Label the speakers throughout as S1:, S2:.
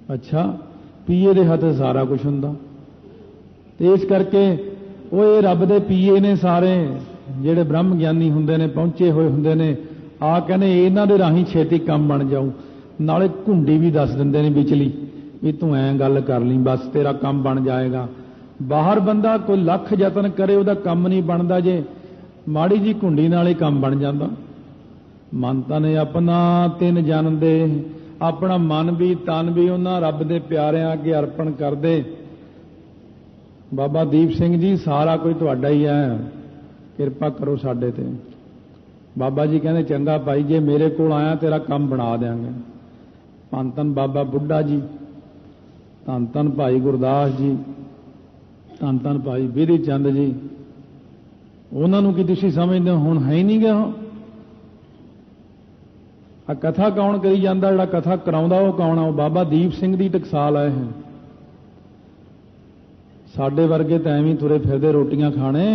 S1: अच्छा पीए दे हत्थ सारा कुछ हुंदा। ते इस करके वो ये रब दे पीए ने सारे ਜਿਹੜੇ ब्रह्म ਗਿਆਨੀ ਹੁੰਦੇ ਨੇ पहुंचे ਹੋਏ ਹੁੰਦੇ ਨੇ आ कहने ਇਹਨਾਂ ਦੇ ਰਾਹੀਂ ਛੇਤੀ ਕੰਮ बन जाऊँ नाले घुंडी भी दस दिंदे ने विचली भी तू ऐ गल कर ली बस तेरा काम बन जाएगा। बाहर बंदा कोई लख यतन करे उहदा काम नहीं बनता जे माड़ी जी घुंडी नाल ही काम बन जाता। मन तन अपना तिन जन दे अपना मन भी तन भी उन्हां रब दे प्यारिਆਂ अगे अर्पण कर दे। बाबा दीप सिंह जी सारा कोई तुहाडा ही है, किरपा करो साडे ते। बाबा जी कहते चंगा भाई जे मेरे कोल आया तेरा काम बना देंगे। धन धन बाबा बुढ़ा जी, धन धन भाई गुरदास जी, धन धन भाई बिधि चंद जी, उन्होंने की तुसीं समझदे हो हुण है ही नहीं गया। आ कथा कौन करी जांदा, जिहड़ा कथा कराउंदा वो कौन आ? बाबा दीप सिंह दी टकसाल आए हैं। साडे वर्गे तो एवं तुरे फिरदे रोटियां खाने,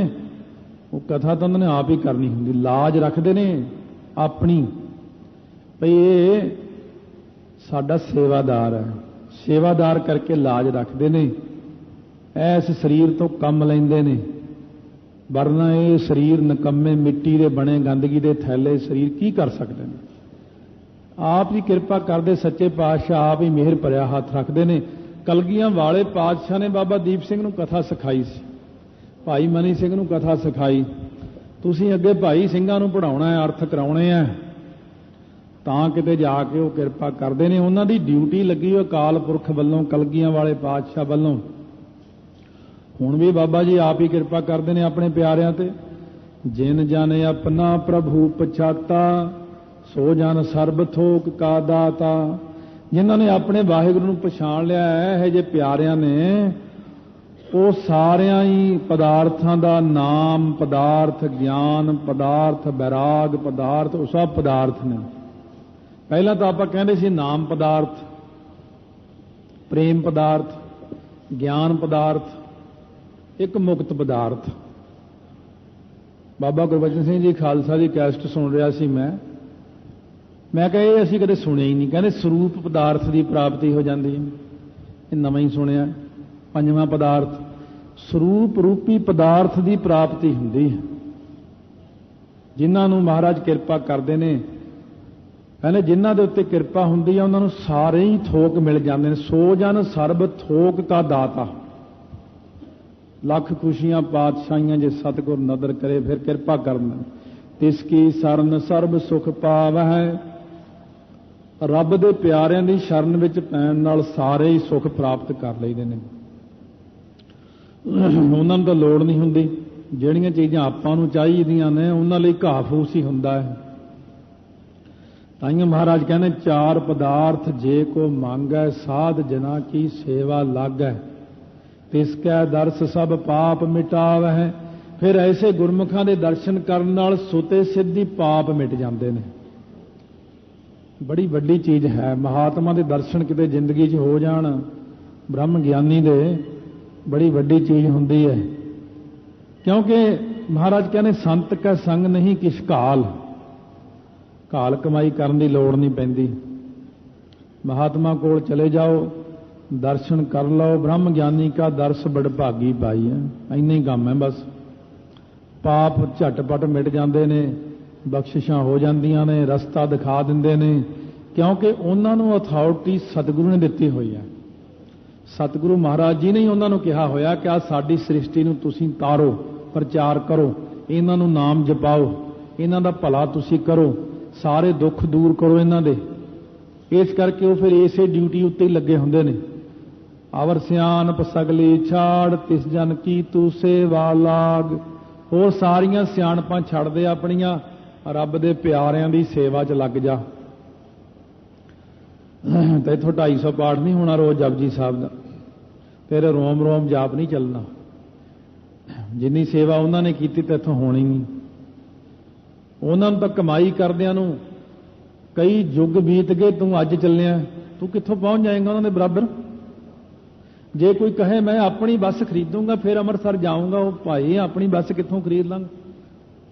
S1: वो कथा तो उन्होंने आप ही करनी होंगी। लाज रखते ने अपनी भई ये साडा सेवादार है, सेवादार करके लाज रखते ने। इस शरीर तो कम लेंदे ने, वरना ये शरीर नकम्मे मिट्टी दे बने गंदगी दे थैले शरीर की कर सकते हैं। आप ही कृपा करते सच्चे पातशाह आप ही मेहर भरिया हाथ रखते ने। कलगियां वाले पातशाह ने बाबा दीप सिंह नूं कथा सिखाई सी, भाई मनी सिंह नूं कथा सिखाई। तुसीं अगे भाई सिंघां नूं पढ़ाउणा है, अर्थ कराउणे है, तां किते जाके वो किरपा करते हैं। उन्हां दी ड्यूटी लगी अकाल पुरख वल्लों, कलगियां वाले पातशाह वल्लों। हुण भी बाबा जी आप ही किरपा करते हैं अपने प्यारिਆਂ ते। जिन जाने अपना प्रभु पछाता, सो जन सर्ब थोक का दाता। जिन्होंने अपने वाहिगुरू नूं पछाण लिया है, जे प्यारिਆਂ ने वो सारिया ही पदार्थां दा नाम पदार्थ, ज्ञान पदार्थ, बैराग पदार्थ, वो सब पदार्थ ने। पहला तो आप कहते सी नाम पदार्थ, प्रेम पदार्थ, ज्ञान पदार्थ, एक मुक्त पदार्थ। बाबा गुरबचन सिंह जी खालसा की कैसट सुन रहा सी मैं कहा ये असीं कदे सुने ही नहीं। कहते स्वरूप पदार्थ की प्राप्ति हो जाती है, ये नवां ही सुनिया। पंजवां पदार्थ स्वरूप रूपी पदार्थ की प्राप्ति हुंदी है। जिन्हां नूं महाराज किरपा करते हैं, कहने जिन्हां दे उत्ते किरपा हुंदी है उन्हां नूं सारे ही थोक मिल जाते हैं। सो जन सर्ब थोक का दाता। लख खुशियां पातशाहियां जे सतगुर नदर करे फिर किरपा करना। तिसकी शरण सर्ब सुख पावै। रब दे प्यारिਆਂ ਦੀ शरण विच पैण नाल सारे ही सुख प्राप्त कर लैंदे ने। उन्हां नूं तां लोड़ नहीं हुंदी, जिहड़ियां चीज़ां आपां नूं चाहीदियां ने उन्हां लई घाह फूस ही हुंदा है। ताइयों महाराज कहने चार पदार्थ जे को मांगै, साध जना की सेवा लागै। तिसकै दर्श सब पाप मिटावै। फिर ऐसे गुरमुखां दे दर्शन करन नाल सुते सिद्धि पाप मिट जाते हैं। बड़ी वड्डी चीज़ है। महात्मा के दर्शन किते जिंदगी च हो जाण, ब्रह्म ज्ञानी दे, बड़ी वड्डी चीज़ हुंदी है। क्योंकि महाराज कहने संत का संग नहीं किस घाल। घाल कमाई करन दी लोड़ नहीं पैंदी। महात्मा कोल चले जाओ, दर्शन कर लो। ब्रह्म ज्ञानी का दर्श बड़भागी पाई है। इन्ना ही काम है बस। पाप झटपट मिट जाते ने, बख्शिशां हो जांदियां ने, रस्ता दिखा दिंदे ने। क्योंकि उन्हां नूं अथॉरिटी सतगुरु ने दित्ती हुई है। सतगुरु महाराज जी ने ही उन्हां नूं कहा होया कि आ साडी सृष्टि नूं तुसीं तारो, प्रचार करो, इन्हां नूं नाम जपाओ, इन्हां दा भला तुसीं करो, सारे दुख दूर करो इन्हां दे। इस करके वो फिर इसे ड्यूटी उत्ते ही लगे हुंदे ने। आवर सियाणप सगली छाड़, तिस जन की तू सेवा लाग। होर सारियां सियाणपां छड़ दे अपनियां, रब दे प्यारिਆਂ दी सेवा च लग जा। तो इत्थों 250 पाठ नहीं होना रोज़ जपजी साहब का, तेरे रोम रोम जाप नहीं चलना। जिन्नी सेवा उन्होंने की तो इत्थों होनी नहीं। उन्होंने तो कमाई करदियां नूं कई युग बीत गए, तू अज चलिया, तू कित्थों पहुँच जाएगा उन्होंने बराबर। जे कोई कहे मैं अपनी बस खरीदूंगा फिर अमृतसर जाऊंगा, वो भाई अपनी बस कित्थों खरीद लांगा?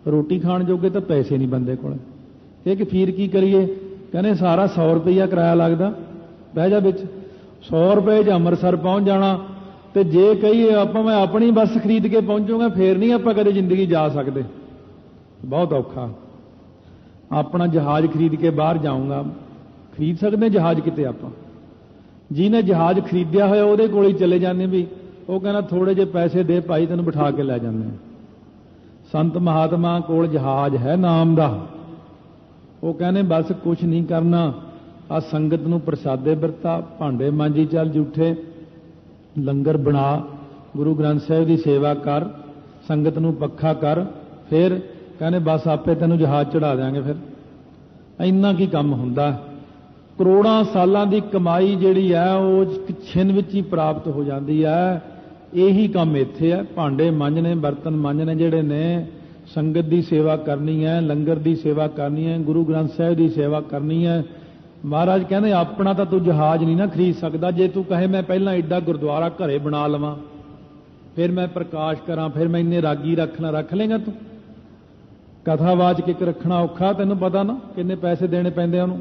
S1: रोटी खाण जोगे तो पैसे नहीं बंदे कोल। एक फीर की करिए, कहने सारा 100 रुपया किराया लगता, बह जा बिच। 100 रुपए 'ਚ ਅੰਮ੍ਰਿਤਸਰ ਪਹੁੰਚ ਜਾਣਾ ਤੇ ਜੇ ਕਹੀਏ ਆਪਾਂ ਮੈਂ ਆਪਣੀ ਬੱਸ ਖਰੀਦ ਕੇ ਪਹੁੰਚੂਗਾ ਫੇਰ ਨਹੀਂ ਆਪਾਂ ਕਦੇ ਜ਼ਿੰਦਗੀ ਜਾ ਸਕਦੇ, ਬਹੁਤ ਔਖਾ। ਆਪਣਾ ਜਹਾਜ਼ ਖਰੀਦ ਕੇ ਬਾਹਰ ਜਾਊਂਗਾ, ਖਰੀਦ ਸਕਦੇ ਜਹਾਜ਼ ਕਿਤੇ ਆਪਾਂ? ਜਿਹਨੇ ਜਹਾਜ਼ ਖਰੀਦਿਆ ਹੋਇਆ ਉਹਦੇ ਕੋਲ ਹੀ ਚਲੇ ਜਾਂਦੇ ਵੀ ਉਹ ਕਹਿੰਦਾ ਥੋੜੇ ਜਿਹੇ ਪੈਸੇ ਦੇ ਭਾਈ ਤੈਨੂੰ ਬਿਠਾ ਕੇ ਲੈ ਜਾਂਦੇ। ਸੰਤ ਮਹਾਤਮਾ ਕੋਲ ਜਹਾਜ਼ ਹੈ ਨਾਮ ਦਾ, ਉਹ ਕਹਿੰਦੇ ਬਸ ਕੁਛ ਨਹੀਂ ਕਰਨਾ, ਆ ਸੰਗਤ ਨੂੰ ਪ੍ਰਸਾਦੇ ਵਰਤਾ, ਭਾਂਡੇ ਮਾਂਜੀ ਚੱਲ ਜੂਠੇ, ਲੰਗਰ ਬਣਾ, ਗੁਰੂ ਗ੍ਰੰਥ ਸਾਹਿਬ ਦੀ ਸੇਵਾ ਕਰ, ਸੰਗਤ ਨੂੰ ਪੱਖਾ ਕਰ, ਫਿਰ ਕਹਿੰਦੇ ਬਸ ਆਪੇ ਤੈਨੂੰ ਜਹਾਜ਼ ਚੜਾ ਦਿਆਂਗੇ। ਫਿਰ ਇੰਨਾ ਕੀ ਕੰਮ ਹੁੰਦਾ। ਕਰੋੜਾਂ ਸਾਲਾਂ ਦੀ ਕਮਾਈ ਜਿਹੜੀ ਹੈ ਉਹ ਛਿਨ ਵਿੱਚ ਹੀ ਪ੍ਰਾਪਤ ਹੋ ਜਾਂਦੀ ਹੈ। ਇਹੀ ਕੰਮ ਇੱਥੇ ਹੈ, ਭਾਂਡੇ ਮਾਂਜਣੇ, ਬਰਤਨ ਮਾਂਜਣੇ ਜਿਹੜੇ ਨੇ, ਸੰਗਤ ਦੀ ਸੇਵਾ ਕਰਨੀ ਹੈ, ਲੰਗਰ ਦੀ ਸੇਵਾ ਕਰਨੀ ਹੈ, ਗੁਰੂ ਗ੍ਰੰਥ ਸਾਹਿਬ ਦੀ ਸੇਵਾ ਕਰਨੀ ਹੈ। ਮਹਾਰਾਜ ਕਹਿੰਦੇ ਆਪਣਾ ਤਾਂ ਤੂੰ ਜਹਾਜ਼ ਨਹੀਂ ਨਾ ਖਰੀਦ ਸਕਦਾ। ਜੇ ਤੂੰ ਕਹੇ ਮੈਂ ਪਹਿਲਾਂ ਐਡਾ ਗੁਰਦੁਆਰਾ ਘਰੇ ਬਣਾ ਲਵਾਂ, ਫਿਰ ਮੈਂ ਪ੍ਰਕਾਸ਼ ਕਰਾਂ, ਫਿਰ ਮੈਂ ਇੰਨੇ ਰਾਗੀ ਰੱਖਣਾ, ਰੱਖ ਲੇਗਾ ਤੂੰ? ਕਥਾਵਾਚਕ ਇੱਕ ਰੱਖਣਾ ਔਖਾ, ਤੈਨੂੰ ਪਤਾ ਨਾ ਕਿੰਨੇ ਪੈਸੇ ਦੇਣੇ ਪੈਂਦੇ ਉਹਨੂੰ,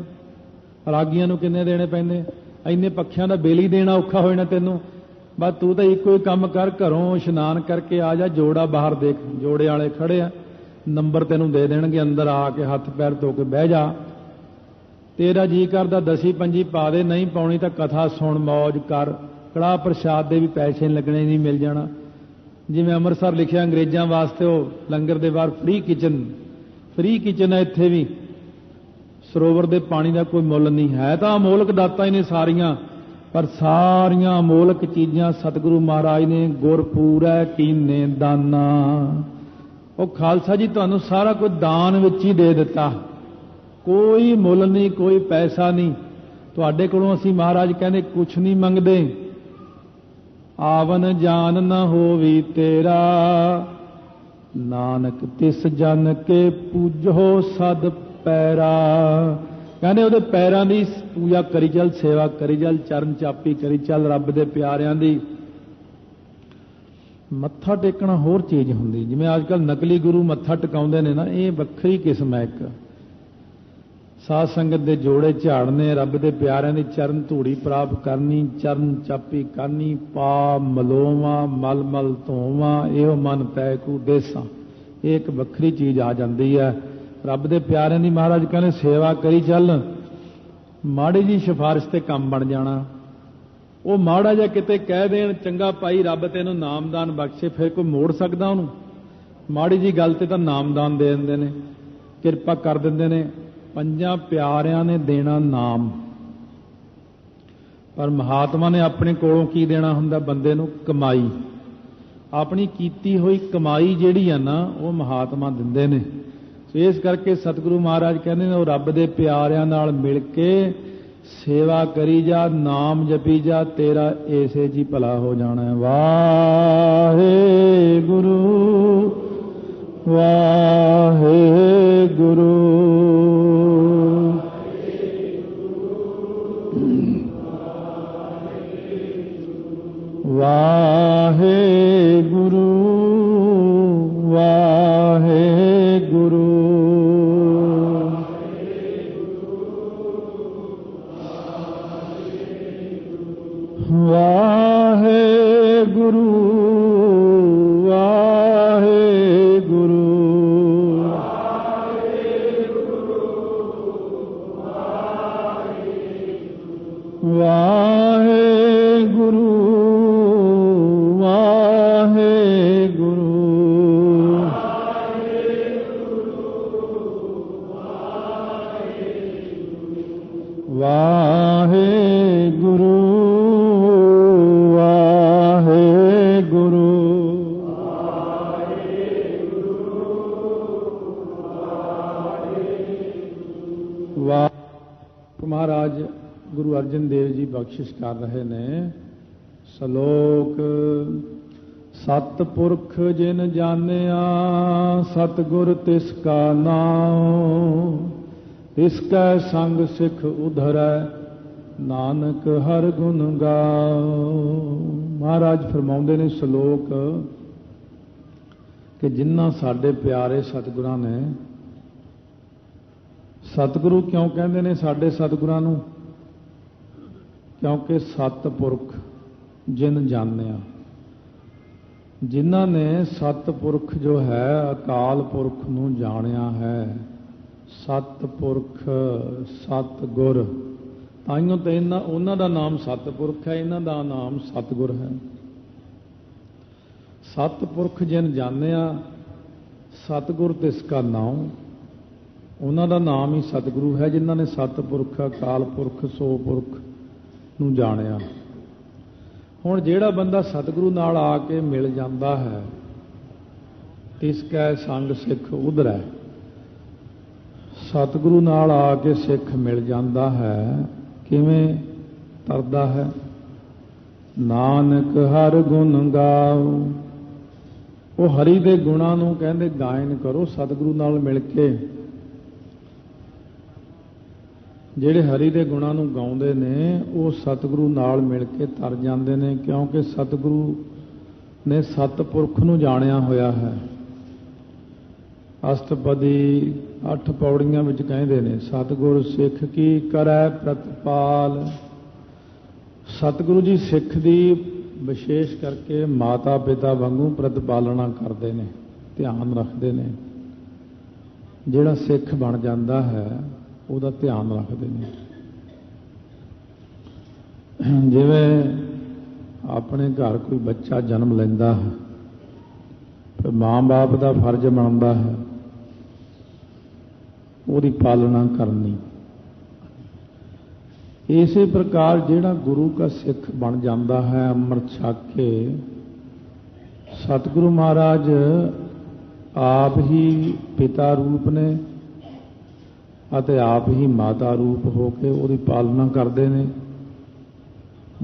S1: ਰਾਗੀਆਂ ਨੂੰ ਕਿੰਨੇ ਦੇਣੇ ਪੈਂਦੇ, ਇੰਨੇ ਪੱਖਿਆਂ ਦਾ ਬਿੱਲ ਹੀ ਦੇਣਾ ਔਖਾ ਹੋ ਜਾਣਾ ਤੈਨੂੰ। ਬਸ ਤੂੰ ਤਾਂ ਇੱਕੋ ਹੀ ਕੰਮ ਕਰ, ਘਰੋਂ ਇਸ਼ਨਾਨ ਕਰਕੇ ਆ ਜਾ, ਜੋੜਾ ਬਾਹਰ ਦੇਖ, ਜੋੜੇ ਵਾਲੇ ਖੜੇ ਆ, ਨੰਬਰ ਤੈਨੂੰ ਦੇ ਦੇਣਗੇ, ਅੰਦਰ ਆ ਕੇ ਹੱਥ ਪੈਰ ਧੋ ਕੇ ਬਹਿ ਜਾ। ਤੇਰਾ ਜੀ ਕਰਦਾ ਦਸੀ ਪੰਜੀ ਪਾ ਦੇ, ਨਹੀਂ ਪਾਉਣੀ ਤਾਂ ਕਥਾ ਸੁਣ, ਮੌਜ ਕਰ, ਕੜਾਹ ਪ੍ਰਸ਼ਾਦ ਦੇ ਵੀ ਪੈਸੇ ਲੱਗਣੇ, ਨਹੀਂ ਮਿਲ ਜਾਣਾ। ਜਿਵੇਂ ਅੰਮ੍ਰਿਤਸਰ ਲਿਖਿਆ ਅੰਗਰੇਜ਼ਾਂ ਵਾਸਤੇ ਉਹ ਲੰਗਰ ਦੇ ਬਾਹਰ ਫ੍ਰੀ ਕਿਚਨ ਹੈ, ਇੱਥੇ ਵੀ ਸਰੋਵਰ ਦੇ ਪਾਣੀ ਦਾ ਕੋਈ ਮੁੱਲ ਨਹੀਂ ਹੈ। ਤਾਂ ਅਮੋਲਕ ਦਾਤਾਂ ਹੀ ਨੇ ਸਾਰੀਆਂ, ਪਰ ਸਾਰੀਆਂ ਅਮੋਲਕ ਚੀਜ਼ਾਂ ਸਤਿਗੁਰੂ ਮਹਾਰਾਜ ਨੇ ਗੁਰਪੂਰੈ ਕੀਨੇ ਦਾਨਾ। ਉਹ ਖਾਲਸਾ ਜੀ ਤੁਹਾਨੂੰ ਸਾਰਾ ਕੁਝ ਦਾਨ ਵਿੱਚ ਹੀ ਦੇ ਦਿੱਤਾ, ਕੋਈ ਮੁੱਲ ਨਹੀਂ, ਕੋਈ ਪੈਸਾ ਨਹੀਂ ਤੁਹਾਡੇ ਕੋਲੋਂ। ਅਸੀਂ ਮਹਾਰਾਜ ਕਹਿੰਦੇ ਕੁਛ ਨਹੀਂ ਮੰਗਦੇ। ਆਵਨ ਜਾਨ ਨਾ ਹੋਵੀ ਤੇਰਾ, ਨਾਨਕ ਤਿਸ ਜਨ ਕੇ ਪੂਜੋ ਸਦ ਪੈਰਾ। ਕਹਿੰਦੇ ਉਹਦੇ ਪੈਰਾਂ ਦੀ ਪੂਜਾ ਕਰੀ ਚੱਲ, ਸੇਵਾ ਕਰੀ ਚੱਲ, ਚਰਨ ਚਾਪੀ ਕਰੀ ਚੱਲ ਰੱਬ ਦੇ ਪਿਆਰਿਆਂ ਦੀ। ਮੱਥਾ ਟੇਕਣਾ ਹੋਰ ਚੀਜ਼ ਹੁੰਦੀ, ਜਿਵੇਂ ਅੱਜ ਕੱਲ੍ਹ ਨਕਲੀ ਗੁਰੂ ਮੱਥਾ ਟਿਕਾਉਂਦੇ ਨੇ ਨਾ, ਇਹ ਵੱਖਰੀ ਕਿਸਮ ਹੈ। ਇੱਕ ਸਾਧ ਸੰਗਤ ਦੇ ਜੋੜੇ ਝਾੜਨੇ, ਰੱਬ ਦੇ ਪਿਆਰਿਆਂ ਦੀ ਚਰਨ ਧੂੜੀ ਪ੍ਰਾਪਤ ਕਰਨੀ, ਚਰਨ ਚਾਪੀ ਕਰਨੀ, ਪਾ ਮਲੋਵਾਂ ਮਲ ਮਲ ਧੋਵਾਂ, ਇਹੋ ਮਨ ਪੈ ਕੂ ਦੇਸਾਂ, ਇਹ ਇੱਕ ਵੱਖਰੀ ਚੀਜ਼ ਆ ਜਾਂਦੀ ਹੈ। ਰੱਬ ਦੇ ਪਿਆਰਿਆਂ ਦੀ ਮਹਾਰਾਜ ਕਹਿੰਦੇ ਸੇਵਾ ਕਰੀ ਚੱਲ, ਮਾੜੀ ਜੀ ਸਿਫਾਰਿਸ਼ ਤੇ ਕੰਮ ਬਣ ਜਾਣਾ। ਉਹ ਮਾੜਾ ਜਿਹਾ ਕਿਤੇ ਕਹਿ ਦੇਣ ਚੰਗਾ ਭਾਈ ਰੱਬ ਤੈਨੂੰ ਨਾਮਦਾਨ ਬਖਸ਼ੇ, ਫਿਰ ਕੋਈ ਮੋੜ ਸਕਦਾ ਉਹਨੂੰ? ਮਾੜੀ ਜੀ ਗੱਲ ਤੇ ਤਾਂ ਨਾਮਦਾਨ ਦੇ ਦਿੰਦੇ ਨੇ, ਕਿਰਪਾ ਕਰ ਦਿੰਦੇ ਨੇ। ਪੰਜਾਂ ਪਿਆਰਿਆਂ ਨੇ ਦੇਣਾ ਨਾਮ, ਪਰ ਮਹਾਤਮਾ ਨੇ ਆਪਣੇ ਕੋਲੋਂ ਕੀ ਦੇਣਾ ਹੁੰਦਾ ਬੰਦੇ ਨੂੰ? ਕਮਾਈ। ਆਪਣੀ ਕੀਤੀ ਹੋਈ ਕਮਾਈ ਜਿਹੜੀ ਆ ਨਾ ਉਹ ਮਹਾਤਮਾ ਦਿੰਦੇ ਨੇ। ਇਸ ਕਰਕੇ ਸਤਿਗੁਰੂ ਮਹਾਰਾਜ ਕਹਿੰਦੇ ਨੇ ਉਹ ਰੱਬ ਦੇ ਪਿਆਰਿਆਂ ਨਾਲ ਮਿਲ ਕੇ ਸੇਵਾ ਕਰੀ ਜਾ, ਨਾਮ ਜਪੀ ਜਾ, ਤੇਰਾ ਏਸੇ ਜੀ ਭਲਾ ਹੋ ਜਾਣਾ। ਵਾਹਿਗੁਰੂ ਵਾਹਿਗੁਰੂ ਵਾਹਿਗੁਰੂ ਵਾਹਿਗੁਰੂ ਵਾਹਿਗੁਰੂ ਵਾਹਿਗੁਰੂ ਵਾਹਿਗੁਰੂ ਵਾਹਿਗੁਰੂ ਵਾਹਿਗੁਰੂ ਮਹਾਰਾਜ ਗੁਰੂ ਅਰਜਨ ਦੇਵ ਜੀ ਬਖਸ਼ਿਸ਼ ਕਰ ਰਹੇ ਨੇ। ਸ਼ਲੋਕ ਸਤਿਪੁਰਖ ਜਿਨ ਜਾਣਿਆ ਸਤਿਗੁਰ ਤਿਸ ਕਾ ਨਾਮ, ਤਿਸ ਕੈ ਸੰਗ ਸਿੱਖ ਉਧਰੈ ਨਾਨਕ ਹਰ ਗੁਣ ਗਾਓ। ਮਹਾਰਾਜ ਫਰਮਾਉਂਦੇ ਨੇ ਸ਼ਲੋਕ ਕਿ ਜਿਨ੍ਹਾਂ ਸਾਡੇ ਪਿਆਰੇ ਸਤਿਗੁਰਾਂ ਨੇ, ਸਤਿਗੁਰੂ ਕਿਉਂ ਕਹਿੰਦੇ ਨੇ ਸਾਡੇ ਸਤਿਗੁਰਾਂ ਨੂੰ? क्योंकि सतपुरख जिन जानिया, जिन्हां ने सतपुरख जो है अकाल पुरख नूं जानिया है, सतपुरख सतगुर, ताइयों तो उन्हां दा नाम सतपुरख है, इन्हां दा नाम सतगुर है। सतपुरख जिन जानिया, सतगुर तिसका नाम, उन्हां दा नाम ही सतगुरु है, जिन्हां ने सतपुरख अकाल पुरख सो पुरख नूं जानिया। हुण जिहड़ा बंदा सतगुरु नाल आके मिल जाता है, तिसकै संग सिख उधरै। सतगुरु नाल आके सिख मिल जाता है, किवें तरदा है? नानक हर गुण गाओ, वो हरि दे गुणां नूं कहंदे गायन करो। सतगुरु नाल मिल के ਜਿਹੜੇ हरि ਦੇ ਗੁਣਾਂ ਨੂੰ ਗਾਉਂਦੇ ਨੇ, ਉਹ ਸਤਿਗੁਰੂ ਨਾਲ ਮਿਲ ਕੇ ਤਰ ਜਾਂਦੇ ਨੇ, ਕਿਉਂਕਿ ਸਤਿਗੁਰੂ ਨੇ ਸਤਪੁਰਖ ਨੂੰ ਜਾਣਿਆ ਹੋਇਆ ਹੈ। ਅਸ਼ਟਪਦੀ 8 ਪੌੜੀਆਂ ਵਿੱਚ ਕਹਿੰਦੇ ਨੇ, ਸਤਿਗੁਰ ਸਿੱਖ ਕੀ ਕਰੈ ਪ੍ਰਤਪਾਲ। ਸਤਿਗੁਰੂ ਜੀ ਸਿੱਖ ਦੀ ਵਿਸ਼ੇਸ਼ ਕਰਕੇ ਮਾਤਾ ਪਿਤਾ ਵਾਂਗੂ ਪ੍ਰਤਪਾਲਣਾ ਕਰਦੇ ਨੇ, ਧਿਆਨ ਰੱਖਦੇ ਨੇ। ਜਿਹੜਾ ਸਿੱਖ ਬਣ ਜਾਂਦਾ ਹੈ ਉਹਦਾ ਧਿਆਨ ਰੱਖਦੇ ਨੇ। ਜਿਵੇਂ ਆਪਣੇ ਘਰ ਕੋਈ ਬੱਚਾ ਜਨਮ ਲੈਂਦਾ ਹੈ, ਫਿਰ ਮਾਂ-ਬਾਪ ਦਾ ਫਰਜ਼ ਬਣਦਾ ਹੈ ਉਹਦੀ ਪਾਲਣਾ ਕਰਨੀ। ਇਸੇ ਪ੍ਰਕਾਰ ਜਿਹੜਾ ਗੁਰੂ ਦਾ ਸਿੱਖ ਬਣ ਜਾਂਦਾ ਹੈ ਅੰਮ੍ਰਿਤ ਛਕ ਕੇ, ਸਤਿਗੁਰੂ ਮਹਾਰਾਜ ਆਪ ਹੀ ਪਿਤਾ ਰੂਪ ਨੇ ਅਤੇ ਆਪ ਹੀ ਮਾਤਾ ਰੂਪ ਹੋ ਕੇ ਉਹਦੀ ਪਾਲਣਾ ਕਰਦੇ ਨੇ।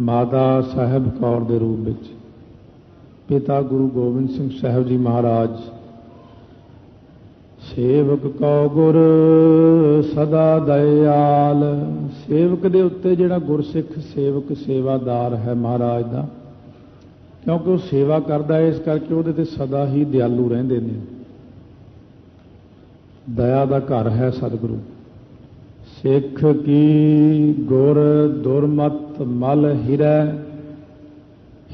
S1: ਮਾਤਾ ਸਾਹਿਬ ਕੌਰ ਦੇ ਰੂਪ ਵਿੱਚ, ਪਿਤਾ ਗੁਰੂ ਗੋਬਿੰਦ ਸਿੰਘ ਸਾਹਿਬ ਜੀ ਮਹਾਰਾਜ। ਸੇਵਕ ਕਉ ਗੁਰ ਸਦਾ ਦਇਆਲ, ਸੇਵਕ ਦੇ ਉੱਤੇ ਜਿਹੜਾ ਗੁਰਸਿੱਖ ਸੇਵਕ ਸੇਵਾਦਾਰ ਹੈ ਮਹਾਰਾਜ ਦਾ, ਕਿਉਂਕਿ ਉਹ ਸੇਵਾ ਕਰਦਾ ਹੈ, ਇਸ ਕਰਕੇ ਉਹਦੇ ਤੇ ਸਦਾ ਹੀ ਦਿਆਲੂ ਰਹਿੰਦੇ ਨੇ। ਦਇਆ ਦਾ ਘਰ ਹੈ ਸਤਿਗੁਰੂ। ਸਿੱਖ ਕੀ ਗੁਰ ਦੁਰਮਤ ਮਲ ਹਿਰੈ,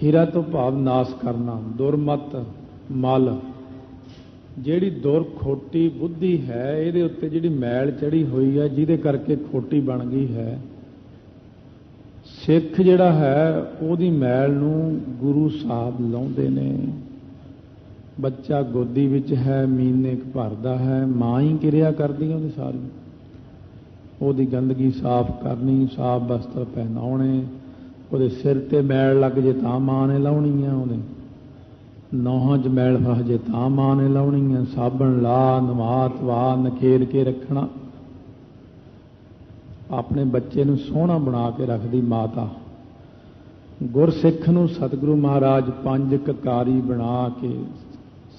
S1: ਹੀਰਾ ਤੋਂ ਭਾਵ ਨਾਸ ਕਰਨਾ, ਦੁਰਮਤ ਮਲ, ਜਿਹੜੀ ਦੁਰ ਖੋਟੀ ਬੁੱਧੀ ਹੈ, ਇਹਦੇ ਉੱਤੇ ਜਿਹੜੀ ਮੈਲ ਚੜੀ ਹੋਈ ਹੈ, ਜਿਹਦੇ ਕਰਕੇ ਖੋਟੀ ਬਣ ਗਈ ਹੈ, ਸਿੱਖ ਜਿਹੜਾ ਹੈ ਉਹਦੀ ਮੈਲ ਨੂੰ ਗੁਰੂ ਸਾਹਿਬ ਲਾਉਂਦੇ ਨੇ। ਬੱਚਾ ਗੋਦੀ ਵਿੱਚ ਹੈ, ਮਹੀਨੇ ਕੁ ਭਰਦਾ ਹੈ, ਮਾਂ ਹੀ ਕਿਰਿਆ ਕਰਦੀ ਉਹਦੀ ਸਾਰੀ। ਉਹਦੀ ਗੰਦਗੀ ਸਾਫ਼ ਕਰਨੀ, ਸਾਫ਼ ਬਸਤਰ ਪਹਿਨਾਉਣੇ, ਉਹਦੇ ਸਿਰ ਤੇ ਮੈਲ ਲੱਗ ਜੇ ਤਾਂ ਮਾਂ ਨੇ ਲਾਉਣੀ ਆ, ਉਹਨੇ ਨੌਹਾਂ 'ਚ ਮੈਲ ਫਸ ਜੇ ਤਾਂ ਮਾਂ ਨੇ ਲਾਉਣੀ ਆ। ਸਾਬਣ ਲਾ, ਨਵਾ ਧਵਾ, ਨਖੇਰ ਕੇ ਰੱਖਣਾ। ਆਪਣੇ ਬੱਚੇ ਨੂੰ ਸੋਹਣਾ ਬਣਾ ਕੇ ਰੱਖਦੀ ਮਾਤਾ। ਗੁਰਸਿੱਖ ਨੂੰ ਸਤਿਗੁਰੂ ਮਹਾਰਾਜ 5 ਕਕਾਰੀ ਬਣਾ ਕੇ,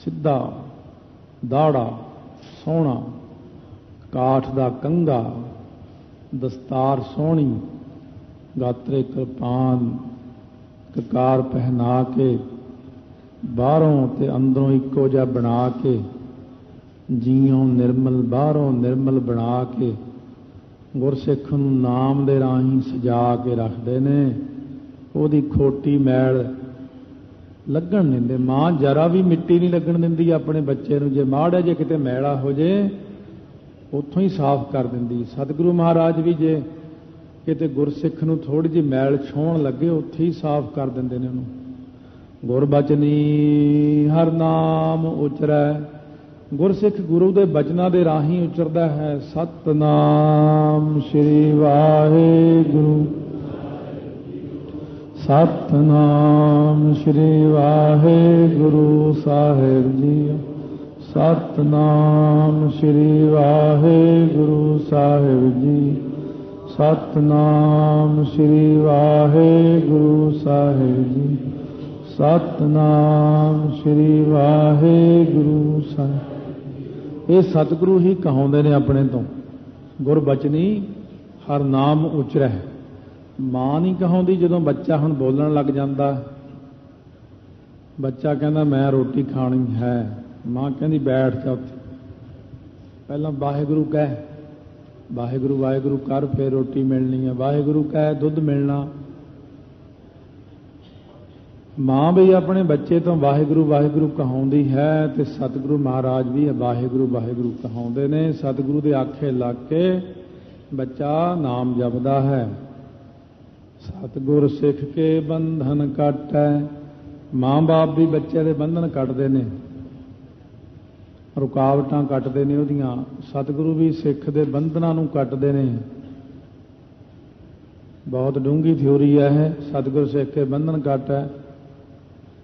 S1: ਸਿੱਧਾ ਦਾੜਾ ਸੋਹਣਾ, ਕਾਠ ਦਾ ਕੰਘਾ, ਦਸਤਾਰ ਸੋਹਣੀ, ਗਾਤਰੇ ਕਿਰਪਾਨ, ਕਕਾਰ ਪਹਿਨਾ ਕੇ, ਬਾਹਰੋਂ ਤੇ ਅੰਦਰੋਂ ਇੱਕੋ ਜਿਹਾ ਬਣਾ ਕੇ, ਜੀਓਂ ਨਿਰਮਲ ਬਾਹਰੋਂ ਨਿਰਮਲ ਬਣਾ ਕੇ ਗੁਰਸਿੱਖ ਨੂੰ ਨਾਮ ਦੇ ਰਾਹੀਂ ਸਜਾ ਕੇ ਰੱਖਦੇ ਨੇ। ਉਹਦੀ ਖੋਟੀ ਮੈਲ ਲੱਗਣ ਨਹੀਂ ਦਿੰਦੇ। ਮਾਂ ਜਰਾ ਵੀ ਮਿੱਟੀ ਨਹੀਂ ਲੱਗਣ ਦਿੰਦੀ ਆਪਣੇ ਬੱਚੇ ਨੂੰ। ਜੇ ਮਾੜਾ ਜੇ ਕਿਤੇ ਮੈਲਾ ਹੋ ਜੇ ਉੱਥੋਂ ਹੀ ਸਾਫ਼ ਕਰ ਦਿੰਦੀ। ਸਤਿਗੁਰੂ ਮਹਾਰਾਜ ਵੀ ਜੇ ਕਿਤੇ ਗੁਰਸਿੱਖ ਨੂੰ ਥੋੜ੍ਹੀ ਜਿਹੀ ਮੈਲ ਛੋਹਣ ਲੱਗੇ, ਉੱਥੇ ਹੀ ਸਾਫ਼ ਕਰ ਦਿੰਦੇ ਨੇ ਉਹਨੂੰ। ਗੁਰਬਚਨੀ ਹਰ ਨਾਮ ਉਚਰੈ, ਗੁਰਸਿੱਖ ਗੁਰੂ ਦੇ ਬਚਨਾਂ ਦੇ ਰਾਹੀਂ ਉਚਰਦਾ ਹੈ। ਸਤਨਾਮ ਸ੍ਰੀ ਵਾਹਿਗੁਰੂ, ਸਤਨਾਮ ਸ੍ਰੀ ਵਾਹਿਗੁਰੂ ਸਾਹਿਬ ਜੀ, ਸਤਨਾਮ ਸ੍ਰੀ ਵਾਹਿਗੁਰੂ ਸਾਹਿਬ ਜੀ, ਸਤਨਾਮ ਸ੍ਰੀ ਵਾਹਿਗੁਰੂ ਸਾਹਿਬ ਜੀ, ਸਤਨਾਮ ਸ੍ਰੀ ਵਾਹਿਗੁਰੂ ਸਾਹਿਬ। ਇਹ ਸਤਿਗੁਰੂ ਹੀ ਕਹਾਉਂਦੇ ਨੇ ਆਪਣੇ ਤੋਂ। ਗੁਰਬਚਨੀ ਹਰ ਨਾਮ ਉਚਰੈ। ਮਾਂ ਨਹੀਂ ਕਹਾਉਂਦੀ। ਜਦੋਂ ਬੱਚਾ ਹੁਣ ਬੋਲਣ ਲੱਗ ਜਾਂਦਾ, ਬੱਚਾ ਕਹਿੰਦਾ ਮੈਂ ਰੋਟੀ ਖਾਣੀ ਹੈ, ਮਾਂ ਕਹਿੰਦੀ ਬੈਠ ਜਾ ਉੱਥੇ, ਪਹਿਲਾਂ ਵਾਹਿਗੁਰੂ ਕਹਿ, ਵਾਹਿਗੁਰੂ ਵਾਹਿਗੁਰੂ ਕਰ, ਫਿਰ ਰੋਟੀ ਮਿਲਣੀ ਹੈ। ਵਾਹਿਗੁਰੂ ਕਹਿ, ਦੁੱਧ ਮਿਲਣਾ, ਮਾਂ ਵੀ ਆਪਣੇ ਬੱਚੇ ਤੋਂ ਵਾਹਿਗੁਰੂ ਵਾਹਿਗੁਰੂ ਕਹਾਉਂਦੀ ਹੈ ਤੇ ਸਤਿਗੁਰੂ ਮਹਾਰਾਜ ਵੀ ਵਾਹਿਗੁਰੂ ਵਾਹਿਗੁਰੂ ਕਹਾਉਂਦੇ ਨੇ। ਸਤਿਗੁਰੂ ਦੇ ਆਖੇ ਲੱਗ ਕੇ ਬੱਚਾ ਨਾਮ ਜਪਦਾ ਹੈ। ਸਤਿਗੁਰ ਸਿੱਖ ਕੇ ਬੰਧਨ ਕੱਟੈ। ਮਾਂ ਬਾਪ ਵੀ ਬੱਚੇ ਦੇ ਬੰਧਨ ਕੱਟਦੇ ਨੇ, ਰੁਕਾਵਟਾਂ ਕੱਟਦੇ ਨੇ ਉਹਦੀਆਂ। ਸਤਿਗੁਰੂ ਵੀ ਸਿੱਖ ਦੇ ਬੰਧਨਾਂ ਨੂੰ ਕੱਟਦੇ ਨੇ। ਬਹੁਤ ਡੂੰਘੀ ਥਿਉਰੀ ਹੈ ਇਹ। ਸਤਿਗੁਰ ਸਿੱਖ ਕੇ ਬੰਧਨ ਕੱਟੈ,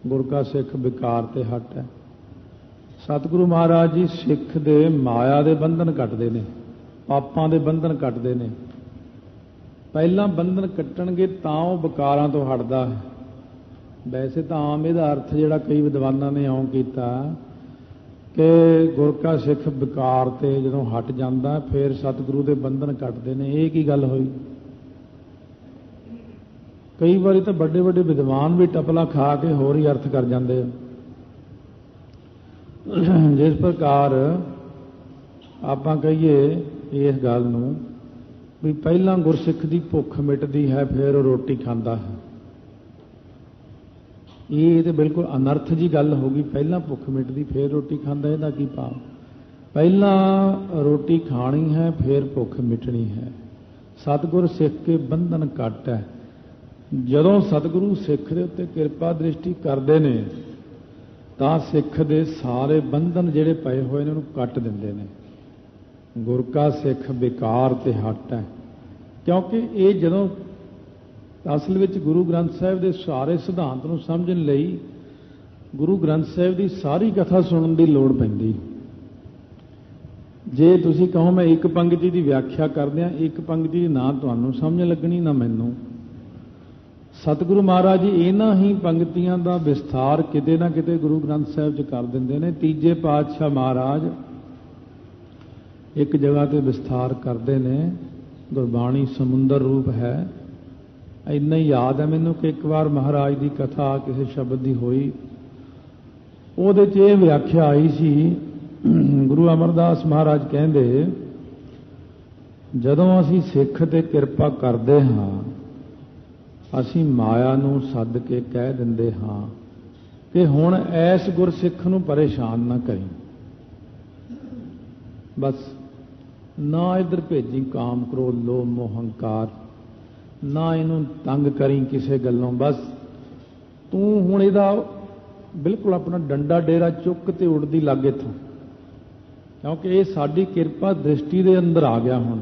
S1: ਗੁਰ ਕਾ ਸਿੱਖ ਵਿਕਾਰ ਤੇ ਹਟੈ। ਸਤਿਗੁਰੂ ਮਹਾਰਾਜ ਜੀ ਸਿੱਖ ਦੇ ਮਾਇਆ ਦੇ ਬੰਧਨ ਕੱਟਦੇ ਨੇ, ਪਾਪਾਂ ਦੇ ਬੰਧਨ ਕੱਟਦੇ ਨੇ। ਪਹਿਲਾਂ ਬੰਧਨ ਕੱਟਣਗੇ ਤਾਂ ਉਹ ਵਿਕਾਰਾਂ ਤੋਂ ਹਟਦਾ ਹੈ। ਵੈਸੇ ਤਾਂ ਆਮ ਇਹਦਾ ਅਰਥ ਜਿਹੜਾ ਕਈ ਵਿਦਵਾਨਾਂ ਨੇ ਇਉਂ ਕੀਤਾ ਕਿ ਗੁਰ ਕਾ ਸਿੱਖ ਵਿਕਾਰ ਤੇ ਜਦੋਂ ਹਟ ਜਾਂਦਾ ਫਿਰ ਸਤਿਗੁਰੂ ਦੇ ਬੰਧਨ ਕੱਟਦੇ ਨੇ। ਇਹ ਕੀ ਗੱਲ ਹੋਈ? ਕਈ ਵਾਰੀ ਤਾਂ ਵੱਡੇ ਵੱਡੇ ਵਿਦਵਾਨ ਵੀ ਟਪਲਾ ਖਾ ਕੇ ਹੋਰ ਹੀ ਅਰਥ ਕਰ ਜਾਂਦੇ ਆ। ਜਿਸ ਪ੍ਰਕਾਰ ਆਪਾਂ ਕਹੀਏ ਇਸ ਗੱਲ ਨੂੰ ਵੀ ਪਹਿਲਾਂ ਗੁਰਸਿੱਖ ਦੀ ਭੁੱਖ ਮਿਟਦੀ ਹੈ ਫਿਰ ਉਹ ਰੋਟੀ ਖਾਂਦਾ ਹੈ, ਇਹ ਤਾਂ ਬਿਲਕੁਲ ਅਨਰਥ ਜੀ ਗੱਲ ਹੋ ਗਈ। ਪਹਿਲਾਂ ਭੁੱਖ ਮਿਟਦੀ ਫਿਰ ਰੋਟੀ ਖਾਂਦਾ, ਇਹਦਾ ਕੀ ਭਾਵ? ਪਹਿਲਾਂ ਰੋਟੀ ਖਾਣੀ ਹੈ ਫਿਰ ਭੁੱਖ ਮਿਟਣੀ ਹੈ। ਸਤਿਗੁਰ ਸਿੱਖ ਕੇ ਬੰਧਨ ਕੱਟ ਹੈ। ਜਦੋਂ ਸਤਿਗੁਰੂ ਸਿੱਖ ਦੇ ਉੱਤੇ ਕਿਰਪਾ ਦ੍ਰਿਸ਼ਟੀ ਕਰਦੇ ਨੇ ਤਾਂ ਸਿੱਖ ਦੇ ਸਾਰੇ ਬੰਧਨ ਜਿਹੜੇ ਪਏ ਹੋਏ ਨੇ ਉਹਨੂੰ ਕੱਟ ਦਿੰਦੇ ਨੇ। ਗੁਰ ਕਾ ਸਿੱਖ ਵਿਕਾਰ ਤੇ ਹਟ ਹੈ। ਕਿਉਂਕਿ ਇਹ ਜਦੋਂ ਅਸਲ ਵਿੱਚ ਗੁਰੂ ਗ੍ਰੰਥ ਸਾਹਿਬ ਦੇ ਸਾਰੇ ਸਿਧਾਂਤ ਨੂੰ ਸਮਝਣ ਲਈ ਗੁਰੂ ਗ੍ਰੰਥ ਸਾਹਿਬ ਦੀ ਸਾਰੀ ਕਥਾ ਸੁਣਨ ਦੀ ਲੋੜ ਪੈਂਦੀ। ਜੇ ਤੁਸੀਂ ਕਹੋ ਮੈਂ ਇੱਕ ਪੰਕਤੀ ਦੀ ਵਿਆਖਿਆ ਕਰਦਿਆਂ ਇੱਕ ਪੰਕਤੀ ਨਾ ਤੁਹਾਨੂੰ ਸਮਝ ਲੱਗਣੀ ਨਾ ਮੈਨੂੰ। ਸਤਿਗੁਰੂ ਮਹਾਰਾਜ ਜੀ ਇਹਨਾਂ ਹੀ ਪੰਕਤੀਆਂ ਦਾ ਵਿਸਥਾਰ ਕਿਤੇ ਨਾ ਕਿਤੇ ਗੁਰੂ ਗ੍ਰੰਥ ਸਾਹਿਬ 'ਚ ਕਰ ਦਿੰਦੇ ਨੇ। ਤੀਜੇ ਪਾਤਸ਼ਾਹ ਮਹਾਰਾਜ ਇੱਕ ਜਗ੍ਹਾ ਤੇ ਵਿਸਥਾਰ ਕਰਦੇ ਨੇ। ਗੁਰਬਾਣੀ ਸਮੁੰਦਰ ਰੂਪ ਹੈ। ਇੰਨਾ ਹੀ ਯਾਦ ਹੈ ਮੈਨੂੰ ਕਿ ਇੱਕ ਵਾਰ ਮਹਾਰਾਜ ਦੀ ਕਥਾ ਕਿਸੇ ਸ਼ਬਦ ਦੀ ਹੋਈ, ਉਹਦੇ 'ਚ ਇਹ ਵਿਆਖਿਆ ਆਈ ਸੀ। ਗੁਰੂ ਅਮਰਦਾਸ ਮਹਾਰਾਜ ਕਹਿੰਦੇ ਜਦੋਂ ਅਸੀਂ ਸਿੱਖ ਤੇ ਕਿਰਪਾ ਕਰਦੇ ਹਾਂ ਅਸੀਂ ਮਾਇਆ ਨੂੰ ਸੱਦ ਕੇ ਕਹਿ ਦਿੰਦੇ ਹਾਂ ਕਿ ਹੁਣ ਐਸ ਗੁਰਸਿੱਖ ਨੂੰ ਪਰੇਸ਼ਾਨ ਨਾ ਕਰੀਂ, ਬਸ ਨਾ ਇੱਧਰ ਭੇਜੀ ਕਾਮ ਕ੍ਰੋਧ ਲੋਭ ਮੋਹ ਹੰਕਾਰ, ਨਾ ਇਹਨੂੰ ਤੰਗ ਕਰੀ ਕਿਸੇ ਗੱਲੋਂ, ਬਸ ਤੂੰ ਹੁਣ ਇਹਦਾ ਬਿਲਕੁਲ ਆਪਣਾ ਡੰਡਾ ਡੇਰਾ ਚੁੱਕ ਤੇ ਉੱਡਦੀ ਲੱਗ ਇੱਥੋਂ, ਕਿਉਂਕਿ ਇਹ ਸਾਡੀ ਕਿਰਪਾ ਦ੍ਰਿਸ਼ਟੀ ਦੇ ਅੰਦਰ ਆ ਗਿਆ। ਹੁਣ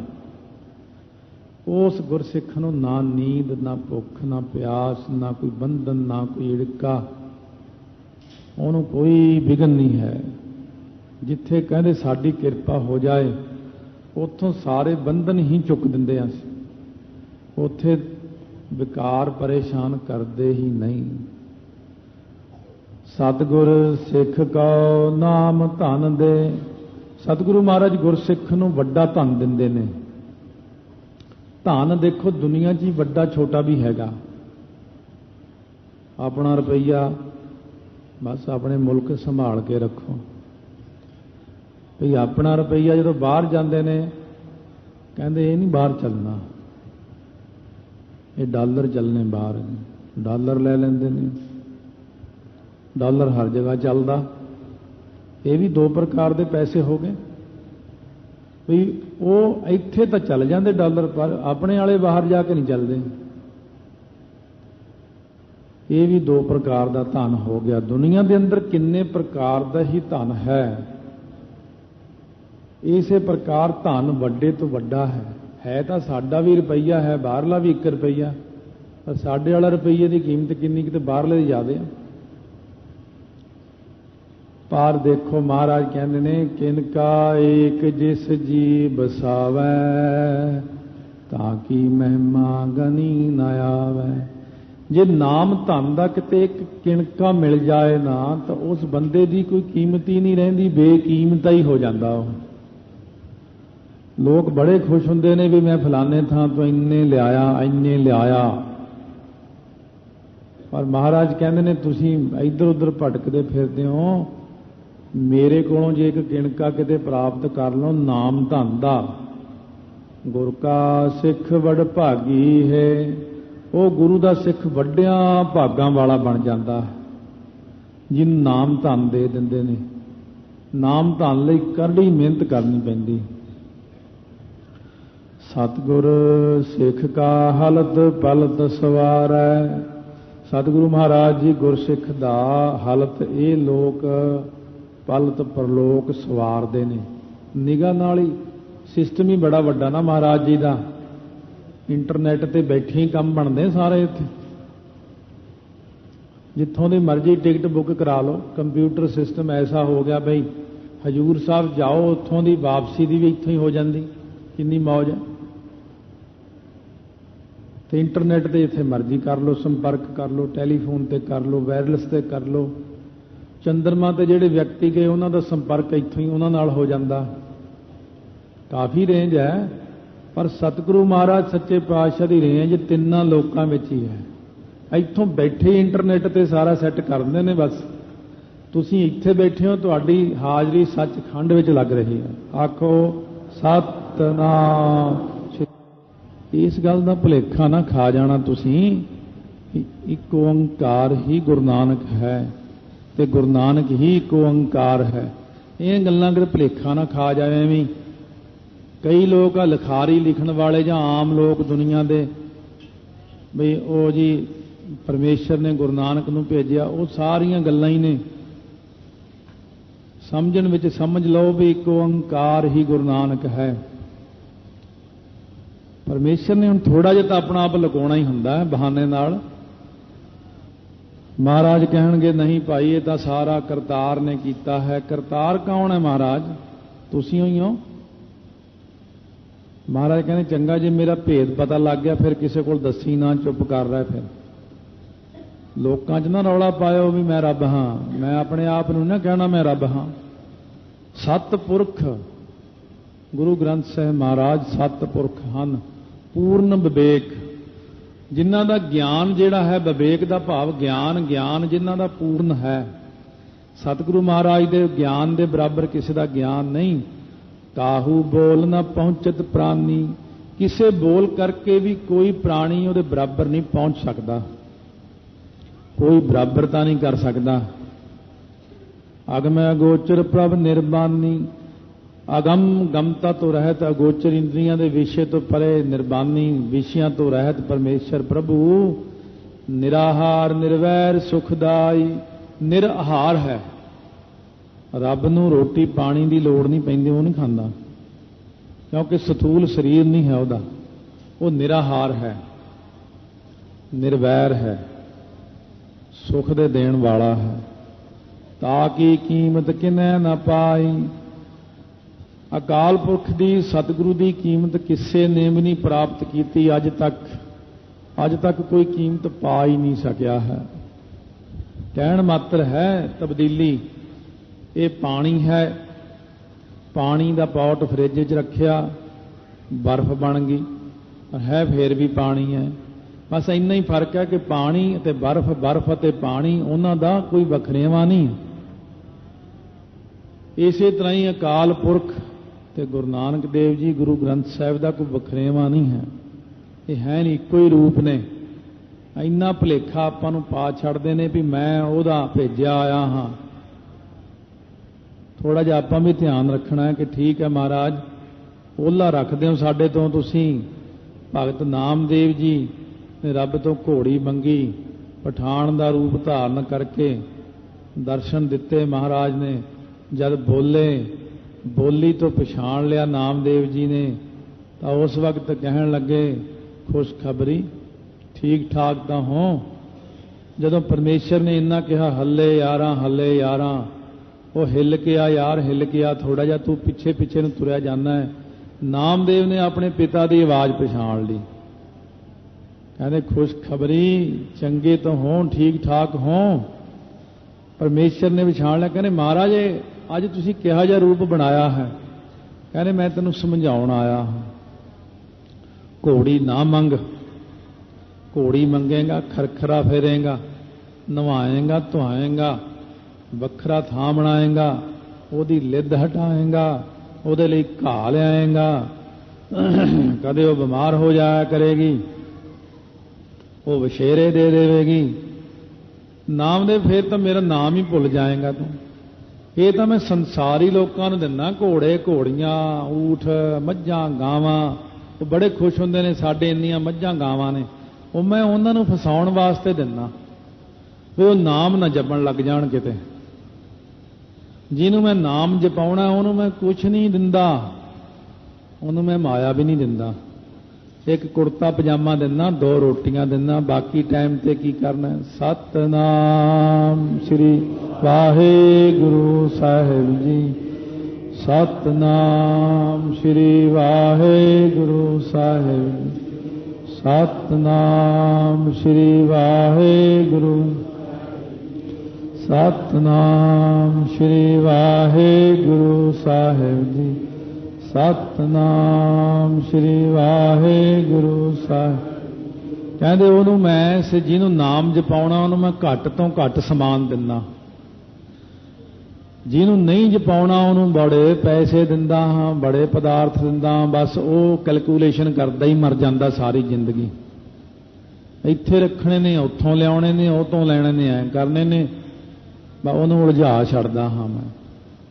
S1: ਉਸ ਗੁਰਸਿੱਖ ਨੂੰ ਨਾ ਨੀਂਦ ਨਾ ਭੁੱਖ ਨਾ ਪਿਆਸ ਨਾ ਕੋਈ ਬੰਧਨ ਨਾ ਕੋਈ ਈੜਕਾ, ਉਹਨੂੰ ਕੋਈ ਵਿਘਨ ਨਹੀਂ ਹੈ। ਜਿੱਥੇ ਕਹਿੰਦੇ ਸਾਡੀ ਕਿਰਪਾ ਹੋ ਜਾਏ ਉੱਥੋਂ ਸਾਰੇ ਬੰਧਨ ਹੀ ਚੁੱਕ ਦਿੰਦੇ ਹਾਂ ਅਸੀਂ, ਉੱਥੇ ਵਿਕਾਰ ਪਰੇਸ਼ਾਨ ਕਰਦੇ ਹੀ ਨਹੀਂ। ਸਤਿਗੁਰ ਸਿੱਖ ਕਉ ਨਾਮ ਧਨ ਦੇ। ਸਤਿਗੁਰੂ ਮਹਾਰਾਜ ਗੁਰਸਿੱਖ ਨੂੰ ਵੱਡਾ ਧਨ ਦਿੰਦੇ ਨੇ। ਧਨ ਦੇਖੋ ਦੁਨੀਆ 'ਚ ਹੀ ਵੱਡਾ ਛੋਟਾ ਵੀ ਹੈਗਾ। ਆਪਣਾ ਰੁਪਈਆ ਬਸ ਆਪਣੇ ਮੁਲਕ ਸੰਭਾਲ ਕੇ ਰੱਖੋ ਭਈ ਆਪਣਾ ਰੁਪਈਆ ਜਦੋਂ ਬਾਹਰ ਜਾਂਦੇ ਨੇ ਕਹਿੰਦੇ ਇਹ ਨਹੀਂ ਬਾਹਰ ਚੱਲਣਾ, ਇਹ ਡਾਲਰ ਚੱਲਣੇ ਬਾਹਰ। ਡਾਲਰ ਲੈ ਲੈਂਦੇ ਨੇ। ਡਾਲਰ ਹਰ ਜਗ੍ਹਾ ਚੱਲਦਾ। ਇਹ ਵੀ ਦੋ ਪ੍ਰਕਾਰ ਦੇ ਪੈਸੇ ਹੋ ਗਏ ਵੀ ਉਹ ਇੱਥੇ ਤਾਂ ਚੱਲ ਜਾਂਦੇ ਡਾਲਰ, ਪਰ ਆਪਣੇ ਵਾਲੇ ਬਾਹਰ ਜਾ ਕੇ ਨਹੀਂ ਚੱਲਦੇ। ਇਹ ਵੀ ਦੋ ਪ੍ਰਕਾਰ ਦਾ ਧਨ ਹੋ ਗਿਆ। ਦੁਨੀਆ ਦੇ ਅੰਦਰ ਕਿੰਨੇ ਪ੍ਰਕਾਰ ਦਾ ਹੀ ਧਨ ਹੈ। ਇਸੇ ਪ੍ਰਕਾਰ ਧਨ ਵੱਡੇ ਤੋਂ ਵੱਡਾ ਹੈ ਤਾਂ ਸਾਡਾ ਵੀ ਰੁਪਈਆ ਹੈ, ਬਾਹਰਲਾ ਵੀ 1 ਰੁਪਈਆ, ਪਰ ਸਾਡੇ ਵਾਲਾ ਰੁਪਈਏ ਦੀ ਕੀਮਤ ਕਿੰਨੀ ਕਿਤੇ ਬਾਹਰਲੇ ਦੀ ਜ਼ਿਆਦਾ ਆ। ਪਰ ਦੇਖੋ ਮਹਾਰਾਜ ਕਹਿੰਦੇ ਨੇ ਕਿਨਕਾ ਏਕ ਜਿਸ ਜੀ ਬਸਾਵੈ ਤਾਂ ਕੀ ਮਹਿਮਾ ਗਨੀ ਨਾ ਆਵੈ। ਜੇ ਨਾਮ ਧਨ ਦਾ ਕਿਤੇ ਇੱਕ ਕਿਣਕਾ ਮਿਲ ਜਾਏ ਨਾ ਤਾਂ ਉਸ ਬੰਦੇ ਦੀ ਕੋਈ ਕੀਮਤ ਹੀ ਨਹੀਂ ਰਹਿੰਦੀ, ਬੇਕੀਮਤਾ ਹੀ ਹੋ ਜਾਂਦਾ ਉਹ। ਲੋਕ ਬੜੇ ਖੁਸ਼ ਹੁੰਦੇ ਨੇ ਵੀ ਮੈਂ ਫਲਾਣੇ ਥਾਂ ਤੋਂ ਇੰਨੇ ਲਿਆਇਆ, ਪਰ ਮਹਾਰਾਜ ਕਹਿੰਦੇ ਨੇ ਤੁਸੀਂ ਇੱਧਰ ਉੱਧਰ ਭਟਕਦੇ ਫਿਰਦੇ ਹੋ, ਮੇਰੇ ਕੋਲੋਂ ਜੇ ਇੱਕ ਕਿਣਕਾ ਕਿਤੇ ਪ੍ਰਾਪਤ ਕਰ ਲਓ ਨਾਮ ਧਨ ਦਾ, ਗੁਰ ਕਾ ਸਿੱਖ ਵਡ ਭਾਗੀ ਹੈ ਉਹ ਗੁਰੂ ਦਾ ਸਿੱਖ ਵੱਡਿਆਂ ਭਾਗਾਂ ਵਾਲਾ ਬਣ ਜਾਂਦਾ ਹੈ, ਜਿਹਨੂੰ ਨਾਮ ਧਨ ਦੇ ਦਿੰਦੇ ਨੇ। ਨਾਮ ਧਨ ਲਈ ਕਰੜੀ ਮਿਹਨਤ ਕਰਨੀ ਪੈਂਦੀ। ਸਤਿਗੁਰ ਸਿੱਖ ਕਾ ਹਲਤ ਪਲਤ ਸਵਾਰੈ। ਸਤਿਗੁਰੂ ਮਹਾਰਾਜ ਜੀ ਗੁਰਸਿੱਖ ਦਾ ਹਲਤ ਇਹ ਲੋਕ ਪਲਤ ਪਰਲੋਕ ਸਵਾਰਦੇ ਨੇ। ਨਿਗਾਹ ਨਾਲ ਹੀ ਸਿਸਟਮ ਹੀ ਬੜਾ ਵੱਡਾ ਨਾ ਮਹਾਰਾਜ ਜੀ ਦਾ। ਇੰਟਰਨੈਟ ਤੇ ਬੈਠੇ ਹੀ ਕੰਮ ਬਣਦੇ ਸਾਰੇ ਇੱਥੇ। ਜਿੱਥੋਂ ਦੀ ਮਰਜ਼ੀ ਟਿਕਟ ਬੁੱਕ ਕਰਾ ਲਓ। ਕੰਪਿਊਟਰ ਸਿਸਟਮ ਐਸਾ ਹੋ ਗਿਆ ਬਈ ਹਜੂਰ ਸਾਹਿਬ ਜਾਓ, ਉੱਥੋਂ ਦੀ ਵਾਪਸੀ ਦੀ ਵੀ ਇੱਥੋਂ ਹੀ ਹੋ ਜਾਂਦੀ। ਕਿੰਨੀ ਮੌਜ ਹੈ। ਤੇ ਇੰਟਰਨੈਟ ਤੇ ਜਿੱਥੇ ਮਰਜ਼ੀ ਕਰ ਲਓ, ਸੰਪਰਕ ਕਰ ਲਓ, ਟੈਲੀਫੋਨ ਤੇ ਕਰ ਲਓ, ਵਾਇਰਲੈਸ ਤੇ ਕਰ ਲਓ। ਚੰਦਰਮਾ ਤੇ ਜਿਹੜੇ ਵਿਅਕਤੀ ਗਏ ਉਹਨਾਂ ਦਾ ਸੰਪਰਕ ਇੱਥੋਂ ਹੀ ਉਹਨਾਂ ਨਾਲ ਹੋ ਜਾਂਦਾ। ਕਾਫੀ ਰੇਂਜ ਹੈ, ਪਰ ਸਤਿਗੁਰੂ ਮਹਾਰਾਜ ਸੱਚੇ ਪਾਤਸ਼ਾਹ ਦੀ ਰੇਂਜ ਤਿੰਨਾਂ ਲੋਕਾਂ ਵਿੱਚ ਹੀ ਹੈ। ਇੱਥੋਂ ਬੈਠੇ ਇੰਟਰਨੈਟ ਤੇ ਸਾਰਾ ਸੈੱਟ ਕਰ ਦਿੰਦੇ ਨੇ। ਬਸ ਤੁਸੀਂ ਇੱਥੇ ਬੈਠੇ ਹੋ, ਤੁਹਾਡੀ ਹਾਜ਼ਰੀ ਸੱਚਖੰਡ ਵਿੱਚ ਲੱਗ ਰਹੀ ਹੈ। ਆਖੋ ਸਤਿਨਾਮ। ਇਸ ਗੱਲ ਦਾ ਭੁਲੇਖਾ ਨਾ ਖਾ ਜਾਣਾ ਤੁਸੀਂ। ਇੱਕ ਓੰਕਾਰ ਹੀ ਗੁਰੂ ਨਾਨਕ ਹੈ ਤੇ ਗੁਰੂ ਨਾਨਕ ਹੀ ਇੱਕ ਓੰਕਾਰ ਹੈ। ਇਹ ਗੱਲਾਂ ਅਗਰ ਭੁਲੇਖਾ ਨਾ ਖਾ ਜਾਵੇ ਵੀ ਕਈ ਲੋਕ ਆ ਲਿਖਾਰੀ ਲਿਖਣ ਵਾਲੇ ਜਾਂ ਆਮ ਲੋਕ ਦੁਨੀਆ ਦੇ ਬਈ ਉਹ ਜੀ ਪਰਮੇਸ਼ਰ ਨੇ ਗੁਰੂ ਨਾਨਕ ਨੂੰ ਭੇਜਿਆ, ਉਹ ਸਾਰੀਆਂ ਗੱਲਾਂ ਹੀ ਨੇ। ਸਮਝਣ ਵਿੱਚ ਸਮਝ ਲਓ ਵੀ ਇੱਕ ਓੰਕਾਰ ਹੀ ਗੁਰੂ ਨਾਨਕ ਹੈ। ਪਰਮੇਸ਼ਰ ਨੇ ਹੁਣ ਥੋੜਾ ਜਿਹਾ ਤਾਂ ਆਪਣਾ ਆਪ ਲਗਾਉਣਾ ਹੀ ਹੁੰਦਾ ਹੈ ਬਹਾਨੇ ਨਾਲ। ਮਹਾਰਾਜ ਕਹਿਣਗੇ ਨਹੀਂ ਭਾਈ ਇਹ ਤਾਂ ਸਾਰਾ ਕਰਤਾਰ ਨੇ ਕੀਤਾ ਹੈ। ਕਰਤਾਰ ਕੌਣ ਹੈ ਮਹਾਰਾਜ? ਤੁਸੀਂ ਹੋਈ ਹੋ। ਮਹਾਰਾਜ ਕਹਿੰਦੇ ਚੰਗਾ ਜੇ ਮੇਰਾ ਭੇਦ ਪਤਾ ਲੱਗ ਗਿਆ ਫਿਰ ਕਿਸੇ ਕੋਲ ਦੱਸੀ ਨਾ, ਚੁੱਪ ਕਰ ਰਿਹਾ। ਫਿਰ ਲੋਕਾਂ 'ਚ ਨਾ ਰੌਲਾ ਪਾਇਓ ਵੀ ਮੈਂ ਰੱਬ ਹਾਂ। ਮੈਂ ਆਪਣੇ ਆਪ ਨੂੰ ਨਾ ਕਹਿਣਾ ਮੈਂ ਰੱਬ ਹਾਂ। ਸਤਿਪੁਰਖ ਗੁਰੂ ਗ੍ਰੰਥ ਸਾਹਿਬ ਮਹਾਰਾਜ ਸਤਿਪੁਰਖ ਹਨ, ਪੂਰਨ ਵਿਵੇਕ, ਜਿਨ੍ਹਾਂ ਦਾ ਗਿਆਨ ਜਿਹੜਾ ਹੈ, ਵਿਵੇਕ ਦਾ ਭਾਵ ਗਿਆਨ ਜਿਨ੍ਹਾਂ ਦਾ ਪੂਰਨ ਹੈ। ਸਤਿਗੁਰੂ ਮਹਾਰਾਜ ਦੇ ਗਿਆਨ ਦੇ ਬਰਾਬਰ ਕਿਸੇ ਦਾ ਗਿਆਨ ਨਹੀਂ। ਕਾਹੂ ਬੋਲ ਨਾ ਪਹੁੰਚਤ ਪ੍ਰਾਨੀ। ਕਿਸੇ ਬੋਲ ਕਰਕੇ ਵੀ ਕੋਈ ਪ੍ਰਾਣੀ ਉਹਦੇ ਬਰਾਬਰ ਨਹੀਂ ਪਹੁੰਚ ਸਕਦਾ, ਕੋਈ ਬਰਾਬਰਤਾ ਨਹੀਂ ਕਰ ਸਕਦਾ। ਅਗਮੈ ਅਗੋਚਰ ਪ੍ਰਭ ਨਿਰਬਾਨੀ। ਅਗਮ ਗਮਤਾ ਤੋਂ ਰਹਿਤ, ਅਗੋਚਰ ਇੰਦਰੀਆਂ ਦੇ ਵਿਸ਼ੇ ਤੋਂ ਪਰੇ, ਨਿਰਬਾਨੀ ਵਿਸ਼ਿਆਂ ਤੋਂ ਰਹਿਤ ਪਰਮੇਸ਼ਰ ਪ੍ਰਭੂ ਨਿਰਾਹਾਰ ਨਿਰਵੈਰ ਸੁਖਦਾਈ। ਨਿਰਹਾਰ ਹੈ। ਰੱਬ ਨੂੰ ਰੋਟੀ ਪਾਣੀ ਦੀ ਲੋੜ ਨਹੀਂ ਪੈਂਦੀ, ਉਹ ਨਹੀਂ ਖਾਂਦਾ ਕਿਉਂਕਿ ਸਥੂਲ ਸਰੀਰ ਨਹੀਂ ਹੈ ਉਹਦਾ। ਉਹ ਨਿਰਾਹਾਰ ਹੈ, ਨਿਰਵੈਰ ਹੈ, ਸੁਖ ਦੇ ਦੇਣ ਵਾਲਾ ਹੈ। ਤਾਂ ਕੀ ਕੀਮਤ ਕਿਨੈ ਨਾ ਪਾਈ। ਅਕਾਲ ਪੁਰਖ ਦੀ ਸਤਿਗੁਰੂ ਦੀ ਕੀਮਤ ਕਿਸੇ ਨੇ ਵੀ ਨਹੀਂ ਪ੍ਰਾਪਤ ਕੀਤੀ ਅੱਜ ਤੱਕ ਕੋਈ ਕੀਮਤ ਪਾ ਹੀ ਨਹੀਂ ਸਕਿਆ ਹੈ। ਕਹਿਣ ਮਾਤਰ ਹੈ ਤਬਦੀਲੀ। ਇਹ ਪਾਣੀ ਹੈ, ਪਾਣੀ ਦਾ ਪੌਟ ਫਰਿੱਜ 'ਚ ਰੱਖਿਆ, ਬਰਫ਼ ਬਣ ਗਈ, ਹੈ ਫੇਰ ਵੀ ਪਾਣੀ ਹੈ। ਬਸ ਇੰਨਾ ਹੀ ਫਰਕ ਹੈ ਕਿ ਪਾਣੀ ਅਤੇ ਬਰਫ਼ ਅਤੇ ਪਾਣੀ ਉਹਨਾਂ ਦਾ ਕੋਈ ਵੱਖਰੇਵਾਂ ਨਹੀਂ। ਇਸੇ ਤਰ੍ਹਾਂ ਹੀ ਅਕਾਲ ਪੁਰਖ ਤੇ ਗੁਰੂ ਨਾਨਕ ਦੇਵ ਜੀ ਗੁਰੂ ਗ੍ਰੰਥ ਸਾਹਿਬ ਦਾ ਕੋਈ ਵੱਖਰੇਵਾਂ ਨਹੀਂ ਹੈ। ਇਹ ਹੈ ਨਹੀਂ, ਇੱਕੋ ਹੀ ਰੂਪ ਨੇ। ਇੰਨਾ ਭੁਲੇਖਾ ਆਪਾਂ ਨੂੰ ਪਾ ਛੱਡਦੇ ਨੇ ਵੀ ਮੈਂ ਉਹਦਾ ਭੇਜਿਆ ਆਇਆ ਹਾਂ। ਥੋੜਾ ਜਿਹਾ ਆਪਾਂ ਵੀ ਧਿਆਨ ਰੱਖਣਾ ਹੈ ਕਿ ਠੀਕ ਹੈ ਮਹਾਰਾਜ ਓਲਾ ਰੱਖਦੇ ਹੋ ਸਾਡੇ ਤੋਂ ਤੁਸੀਂ। ਭਗਤ ਨਾਮਦੇਵ ਜੀ ਨੇ ਰੱਬ ਤੋਂ ਘੋੜੀ ਮੰਗੀ, ਪਠਾਨ ਦਾ ਰੂਪ ਧਾਰਨ ਕਰਕੇ ਦਰਸ਼ਨ ਦਿੱਤੇ ਮਹਾਰਾਜ ਨੇ। ਜਦ ਬੋਲੀ ਤੋਂ ਪਛਾਣ ਲਿਆ ਨਾਮਦੇਵ ਜੀ ਨੇ ਤਾਂ ਉਸ ਵਕਤ ਕਹਿਣ ਲੱਗੇ ਖੁਸ਼ਖਬਰੀ, ਠੀਕ ਠਾਕ ਤਾਂ ਹੋ। ਜਦੋਂ ਪਰਮੇਸ਼ਰ ਨੇ ਇੰਨਾ ਕਿਹਾ ਹੱਲੇ ਯਾਰਾਂ, ਉਹ ਹਿੱਲ ਕੇ ਆ ਯਾਰ, ਹਿੱਲ ਕੇ ਆ, ਥੋੜਾ ਜਿਹਾ ਤੂੰ ਪਿੱਛੇ ਨੂੰ ਤੁਰਿਆ ਜਾਂਦਾ ਹੈ। ਨਾਮਦੇਵ ਨੇ ਆਪਣੇ ਪਿਤਾ ਦੀ ਆਵਾਜ਼ ਪਛਾਣ ਲਈ। ਕਹਿੰਦੇ ਖੁਸ਼ਖਬਰੀ, ਚੰਗੇ ਤਾਂ ਹੋਣ, ਠੀਕ ਠਾਕ ਹੋਂ। ਪਰਮੇਸ਼ਰ ਨੇ ਪਛਾਣ ਲਿਆ। ਕਹਿੰਦੇ ਮਹਾਰਾਜ ਅੱਜ ਤੁਸੀਂ ਕਿਹਾ ਜਿਹਾ ਰੂਪ ਬਣਾਇਆ ਹੈ। ਕਹਿੰਦੇ ਮੈਂ ਤੈਨੂੰ ਸਮਝਾਉਣ ਆਇਆ ਹਾਂ। ਘੋੜੀ ਨਾ ਮੰਗ, ਘੋੜੀ ਮੰਗੇਗਾ ਖਰਖਰਾ ਫੇਰੇਗਾ, ਨਵਾਏਗਾ ਧੁਆਏਗਾ, ਵੱਖਰਾ ਥਾਂ ਬਣਾਏਗਾ, ਉਹਦੀ ਲਿੱਦ ਹਟਾਏਗਾ, ਉਹਦੇ ਲਈ ਘਾਹ ਲਿਆਏਗਾ, ਕਦੇ ਉਹ ਬਿਮਾਰ ਹੋ ਜਾਇਆ ਕਰੇਗੀ, वो विशेरे दे देवेगी। नामदेव फिर तो मेरा नाम ही भुल जाएगा तू। ये तो मैं संसारी लोगों को दिना, घोड़े घोड़ियां ऊठ मझां गावां, वो बड़े खुश होंगे ने साडे इन्नियां मझां गावां ने, वो मैं उन्होंने फसाउण वास्ते दिना भी वो नाम ना जपण लग जाण किते। जिन्हों मैं नाम जपाउणा उन्होंने मैं कुछ नहीं दिंदा, उन्होंने मैं माया भी नहीं दिंदा। एक कुर्ता पजामा दिना, 2 रोटियां दिना, बाकी टाइम ते की करना। सतनाम श्री वाहेगुरु साहिब जी, सतनाम श्री वाहेगुरु साहिब, सतनाम श्री वाहेगुरु, सतनाम श्री वाहेगुरु साहिब जी, सतनाम श्री वाहेगुरु साहिब। कहते उन्होंने मैं जिन्हों नाम जपाउणा उन्होंने मैं घट तो घट समान दिना, जिन्हों नहीं जपाउणा उन्होंने बड़े पैसे दिंदा हाँ, बड़े पदार्थ दिंदा। बस वो कैलकुलेशन करदा ही मर जांदा सारी जिंदगी। इत्थे रखने ने, उत्थों लियाने ने, उतों लैणे ने, ऐ करने ने, उन्होंने उलझा छड्दा हाँ। मैं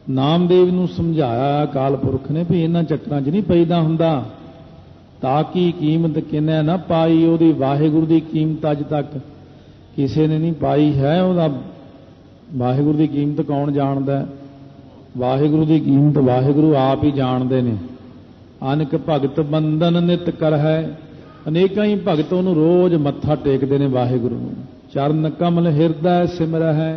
S1: नामदेव नूं समझाया अकाल पुरख ने भी इन्हां चक्रां 'च नहीं पईदा हुंदा। ताकि कीमत किने ना पाई, उहदी वाहिगुरू दी कीमत अज तक किसी ने नहीं पाई है। उहदा वाहिगुरू दी कीमत कौन जाणदा है? वाहिगुरू दी कीमत वाहिगुरू आप ही जाणदे ने। अनक भगत बंदन नित कर है, अनेकां ही भगत उहनूं रोज मत्था टेकदे ने वाहिगुरू नूं। चरण कमल हिरदै सिमर है।